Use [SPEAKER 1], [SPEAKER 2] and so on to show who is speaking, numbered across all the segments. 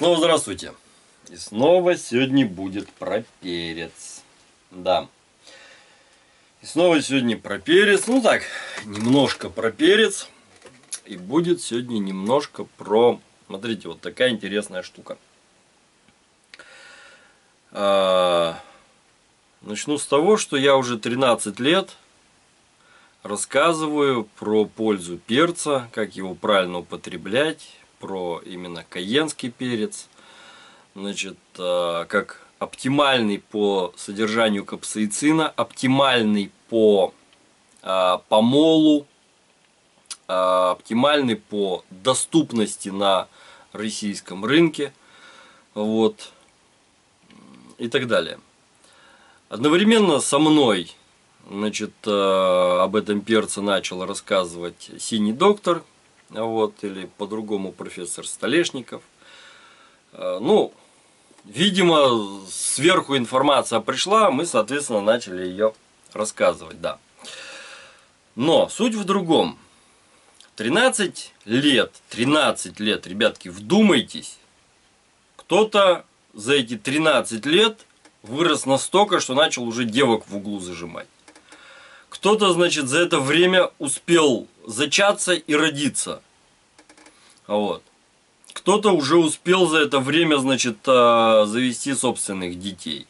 [SPEAKER 1] снова здравствуйте. И снова сегодня будет про перец. Да. И снова сегодня про перец. Ну так, немножко про перец. И будет сегодня немножко про... Смотрите, вот такая интересная штука. Начну с того, что я уже 13 лет рассказываю про пользу перца, как его правильно употреблять, про именно кайенский перец, значит, как оптимальный по содержанию капсаицина, оптимальный по помолу, оптимальный по доступности на российском рынке, вот, и так далее. Одновременно со мной, значит, об этом перце начал рассказывать Синий доктор, вот, или по-другому профессор Столешников. Ну, видимо, сверху информация пришла, мы, соответственно, начали ее рассказывать, да. Но суть в другом. 13 лет, ребятки, вдумайтесь, кто-то за эти 13 лет вырос настолько, что начал уже девок в углу зажимать. Кто-то, значит, за это время успел зачаться и родиться. Вот. Кто-то уже успел за это время, значит, завести собственных детей.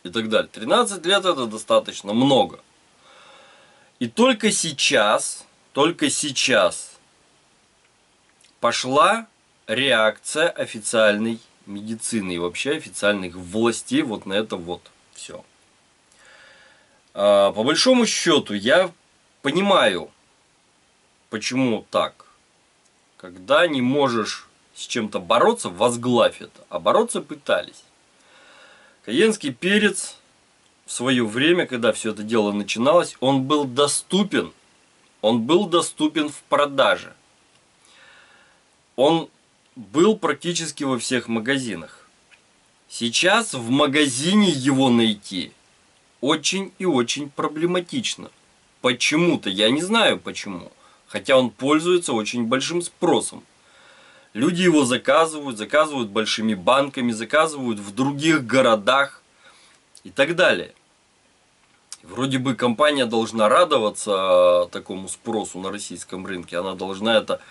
[SPEAKER 1] И так далее. 13 лет это достаточно много. И только сейчас пошла реакция официальной медицины и вообще официальных властей вот на это вот все. По большому счету я понимаю, почему так. Когда не можешь с чем-то бороться, возглавь это. А бороться пытались. Кайенский перец в свое время, когда все это дело начиналось, он был доступен в продаже. Он был практически во всех магазинах. Сейчас в магазине его найти очень и очень проблематично. Почему-то, я не знаю почему. Хотя он пользуется очень большим спросом. Люди его заказывают большими банками, заказывают в других городах и так далее. Вроде бы компания должна радоваться такому спросу на российском рынке. Она должна это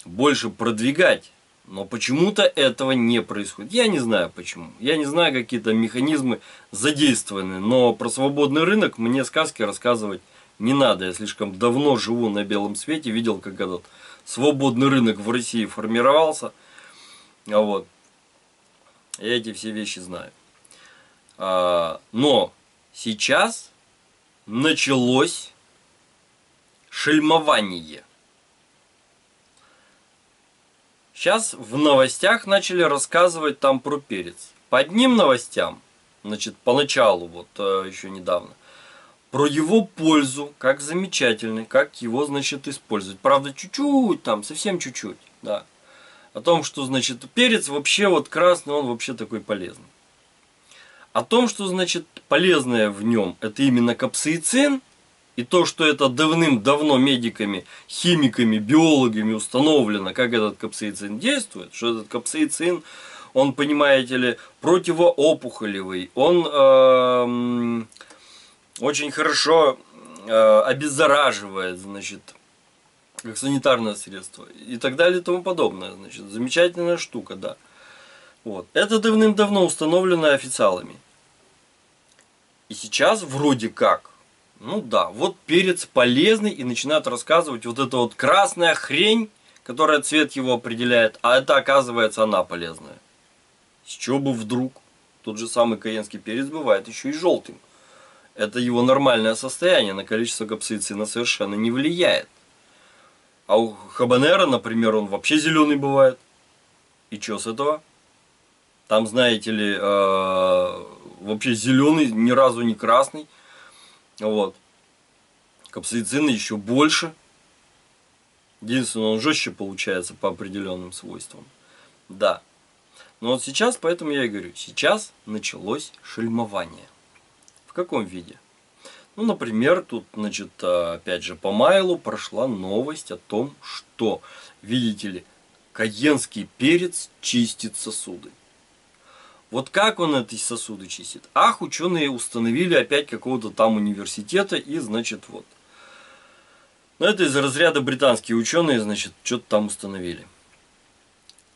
[SPEAKER 1] больше продвигать. Но почему-то этого не происходит. Я не знаю почему. Я не знаю, какие то механизмы задействованы. Но про свободный рынок мне сказки рассказывать не надо. Я слишком давно живу на белом свете. Видел, как этот свободный рынок в России формировался. Вот. Я эти все вещи знаю. Но сейчас началось шельмование. Сейчас в новостях начали рассказывать там про перец. По одним новостям, значит, поначалу, вот еще недавно, про его пользу, как замечательный, как его, значит, использовать. Правда, чуть-чуть там, совсем чуть-чуть, да. О том, что, значит, перец вообще вот красный, он вообще такой полезный. О том, что, значит, полезное в нем, это именно капсаицин. И то, что это давным-давно медиками, химиками, биологами установлено, как этот капсаицин действует, что этот капсаицин, он, понимаете ли, противоопухолевый, он очень хорошо обеззараживает, значит, как санитарное средство и так далее и тому подобное. Значит, замечательная штука, да. Вот. Это давным-давно установлено официалами. И сейчас вроде как, ну да, вот перец полезный, и начинают рассказывать вот эта вот красная хрень, которая цвет его определяет, а это, оказывается, она полезная. С чего бы вдруг? Тот же самый кайенский перец бывает еще и желтым. Это его нормальное состояние, на количество капсаицина совершенно не влияет. А у хабанера, например, он вообще зеленый бывает. И что с этого? Там, знаете ли, вообще зеленый, ни разу не красный. Вот. Капсаицина еще больше. Единственное, он жестче получается по определенным свойствам. Да. Но вот сейчас, поэтому я и говорю, сейчас началось шельмование. В каком виде? Ну, например, тут, значит, опять же, по Майлу прошла новость о том, что, видите ли, Каенский перец чистит сосуды. Вот как он эти сосуды чистит? Ах, ученые установили опять какого-то там университета, и, значит, вот. Но это из разряда британские ученые, значит, что-то там установили.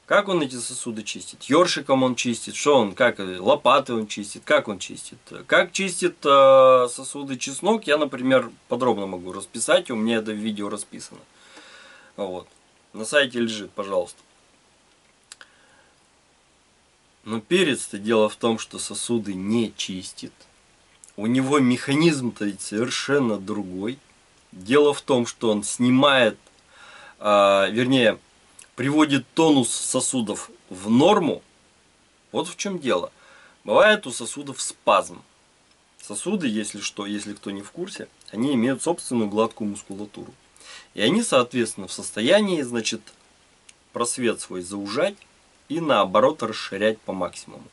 [SPEAKER 1] Как он эти сосуды чистит? Ёршиком он чистит, что он, как, лопатой он чистит, как он чистит? Как чистит сосуды чеснок, я, например, подробно могу расписать, у меня это в видео расписано. Вот. На сайте лежит, пожалуйста. Но перец-то дело в том, что сосуды не чистит. У него механизм-то совершенно другой. Дело в том, что он снимает, вернее, приводит тонус сосудов в норму. Вот в чем дело. Бывает у сосудов спазм. Сосуды, если что, если кто не в курсе, они имеют собственную гладкую мускулатуру. И они, соответственно, в состоянии, значит, просвет свой заужать и наоборот расширять по максимуму.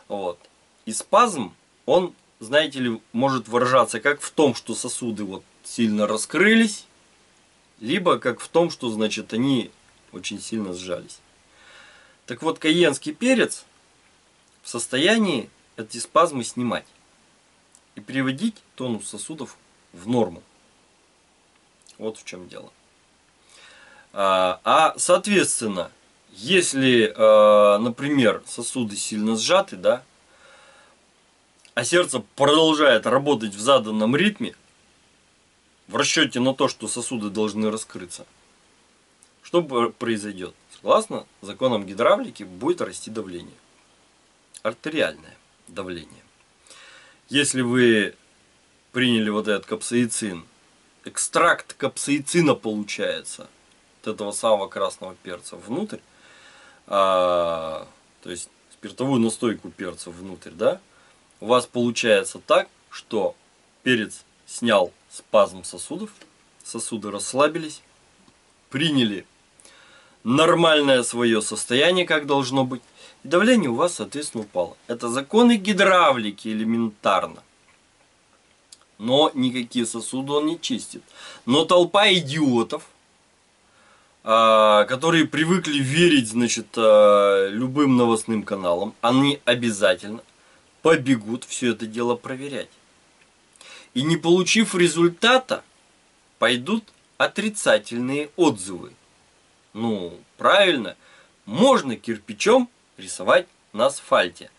[SPEAKER 1] Вот. И спазм, он, знаете ли, может выражаться как в том, что сосуды вот сильно раскрылись, либо как в том, что, значит, они очень сильно сжались. Так вот, каенский перец в состоянии эти спазмы снимать и приводить тонус сосудов в норму. Вот в чем дело. Соответственно, если, например, сосуды сильно сжаты, да, а сердце продолжает работать в заданном ритме, в расчете на то, что сосуды должны раскрыться, что произойдет? Согласно законам гидравлики будет расти давление. Артериальное давление. Если вы приняли вот этот капсаицин, экстракт капсаицина получается, от этого самого красного перца внутрь, то есть спиртовую настойку перца внутрь, да, у вас получается так, что перец снял спазм сосудов, сосуды расслабились, приняли нормальное свое состояние, как должно быть, и давление у вас, соответственно, упало. Это законы гидравлики элементарно. Но никакие сосуды он не чистит. Но толпа идиотов, которые привыкли верить, значит, любым новостным каналам, они обязательно побегут все это дело проверять. И не получив результата, пойдут отрицательные отзывы. Ну, правильно, можно кирпичом рисовать на асфальте,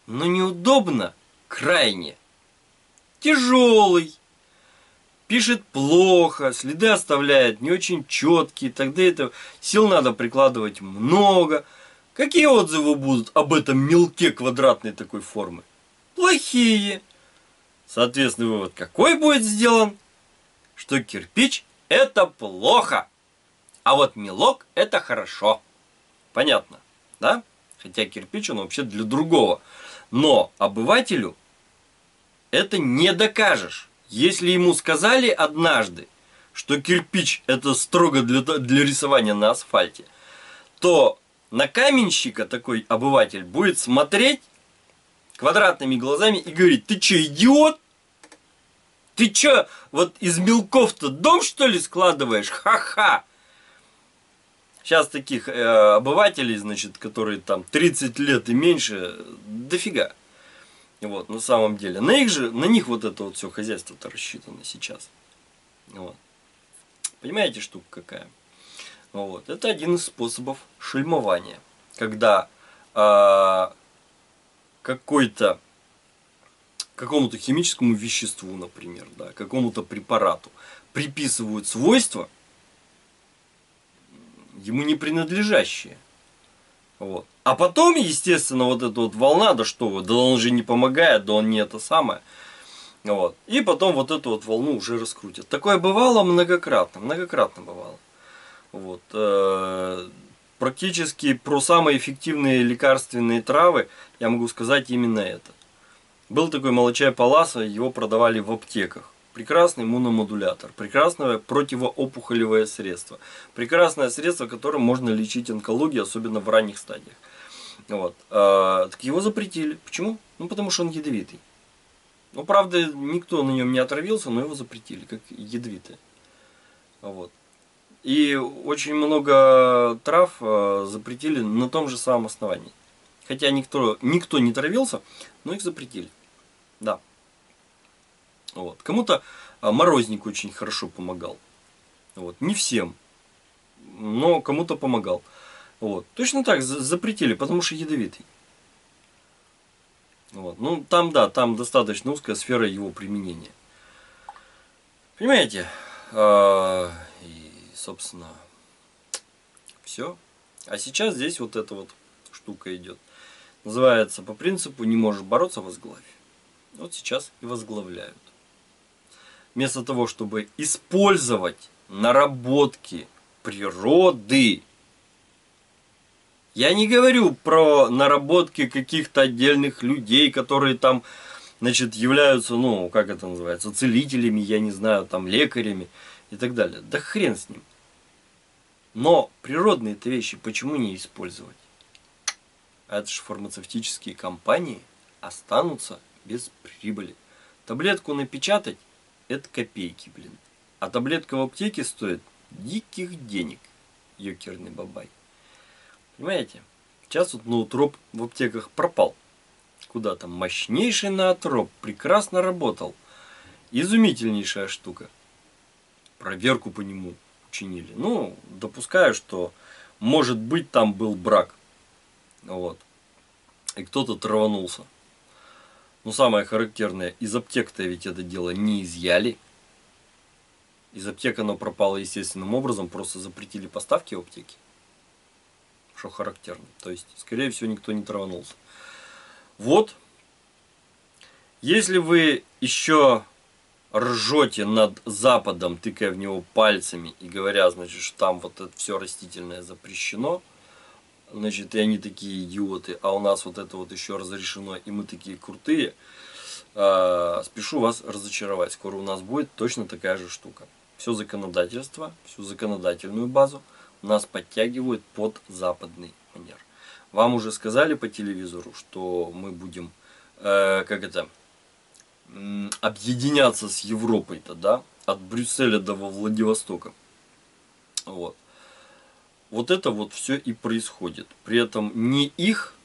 [SPEAKER 1] но неудобно крайне. Тяжелый, пишет плохо, следы оставляет не очень четкие, тогда это сил надо прикладывать много. Какие отзывы будут об этом мелке квадратной такой формы? Плохие. Соответственно, вывод какой будет сделан? Что кирпич это плохо, а вот мелок это хорошо. Понятно, да? Хотя кирпич он вообще для другого. Но обывателю это не докажешь. Если ему сказали однажды, что кирпич это строго для рисования на асфальте, то на каменщика такой обыватель будет смотреть квадратными глазами и говорить: ты че, идиот? Ты че, вот из мелков-то дом, что ли, складываешь? Ха-ха! Сейчас таких обывателей, значит, которые там 30 лет и меньше, дофига. Вот, на самом деле. На них вот это вот все хозяйство-то рассчитано сейчас. Вот. Понимаете, штука какая? Вот. Это один из способов шельмования. Когда какому-то химическому веществу, например, да, какому-то препарату приписывают свойства, ему не принадлежащие. Вот. А потом, естественно, вот эта вот волна, да что вы, да он же не помогает, да он не это самое. Вот. И потом вот эту вот волну уже раскрутят. Такое бывало многократно бывало. Вот. Практически про самые эффективные лекарственные травы я могу сказать именно это. Был такой молочай Паласа, его продавали в аптеках. Прекрасный иммуномодулятор, прекрасное противоопухолевое средство. Прекрасное средство, которым можно лечить онкологию, особенно в ранних стадиях. Вот. Так его запретили. Почему? Ну, потому что он ядовитый. Ну, правда, никто на нем не отравился, но его запретили, как ядовитое. Вот. И очень много трав запретили на том же самом основании. Хотя никто не травился, но их запретили. Да. Вот. Кому-то морозник очень хорошо помогал. Вот. Не всем, но кому-то помогал. Вот. Точно так запретили, потому что ядовитый. Вот. Ну, там, да, там достаточно узкая сфера его применения. Понимаете? И, собственно, все. А сейчас здесь вот эта вот штука идет. Называется по принципу «не можешь бороться, возглавь». Вот сейчас и возглавляют. Вместо того, чтобы использовать наработки природы. Я не говорю про наработки каких-то отдельных людей, которые там, значит, являются, ну, как это называется, целителями, я не знаю, там, лекарями и так далее. Да хрен с ним. Но природные-то вещи почему не использовать? А это же фармацевтические компании останутся без прибыли. Таблетку напечатать — это копейки, блин. А таблетка в аптеке стоит диких денег. Ёкерный бабай. Понимаете? Сейчас вот ноотроп в аптеках пропал. Куда там? Мощнейший ноотроп. Прекрасно работал. Изумительнейшая штука. Проверку по нему учинили. Ну, допускаю, что может быть там был брак. Вот. И кто-то траванулся. Но самое характерное, из аптек-то ведь это дело не изъяли. Из аптек оно пропало естественным образом, просто запретили поставки в аптеки. Что характерно. То есть, скорее всего, никто не траванулся. Вот. Если вы еще ржете над Западом, тыкая в него пальцами и говоря, значит, что там вот это все растительное запрещено, значит, и они такие идиоты, а у нас вот это вот еще разрешено, и мы такие крутые, спешу вас разочаровать. Скоро у нас будет точно такая же штука. Все законодательство, всю законодательную базу у нас подтягивают под западный манер. Вам уже сказали по телевизору, что мы будем, объединяться с Европой-то, да, от Брюсселя до Владивостока. Вот. Вот это вот все и происходит. При этом не их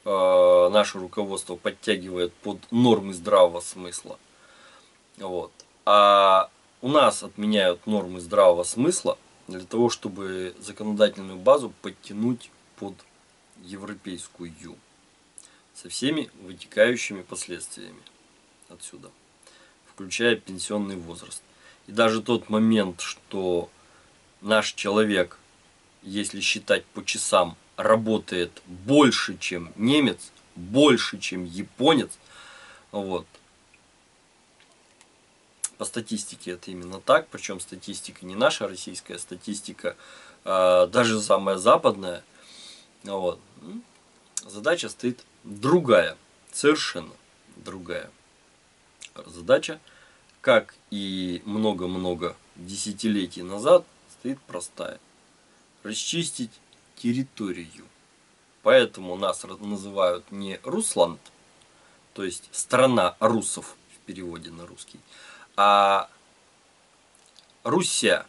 [SPEAKER 1] наше руководство подтягивает под нормы здравого смысла, вот, а у нас отменяют нормы здравого смысла для того, чтобы законодательную базу подтянуть под европейскую, со всеми вытекающими последствиями отсюда, включая пенсионный возраст. И даже тот момент, что наш человек, если считать по часам, работает больше, чем немец, больше, чем японец, вот. По статистике это именно так, причем статистика не наша российская, статистика даже самая западная. Вот. Задача стоит другая, совершенно другая. Задача, как и много-много десятилетий назад, стоит простая. Расчистить территорию. Поэтому нас называют не Русланд, то есть страна русов в переводе на русский, а Руся.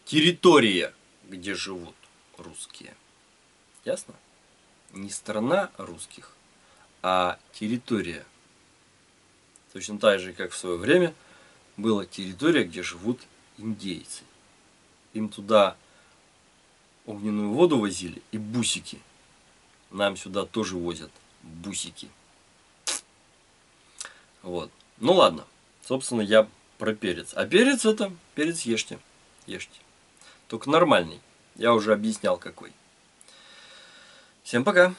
[SPEAKER 1] Территория, где живут русские. Ясно? Не страна русских, а территория. Точно так же, как в свое время была территория, где живут индейцы. Им туда огненную воду возили и бусики. Нам сюда тоже возят бусики. Вот. Ну ладно. Собственно, я про перец. А перец это, перец ешьте. Ешьте. Только нормальный. Я уже объяснял какой. Всем пока.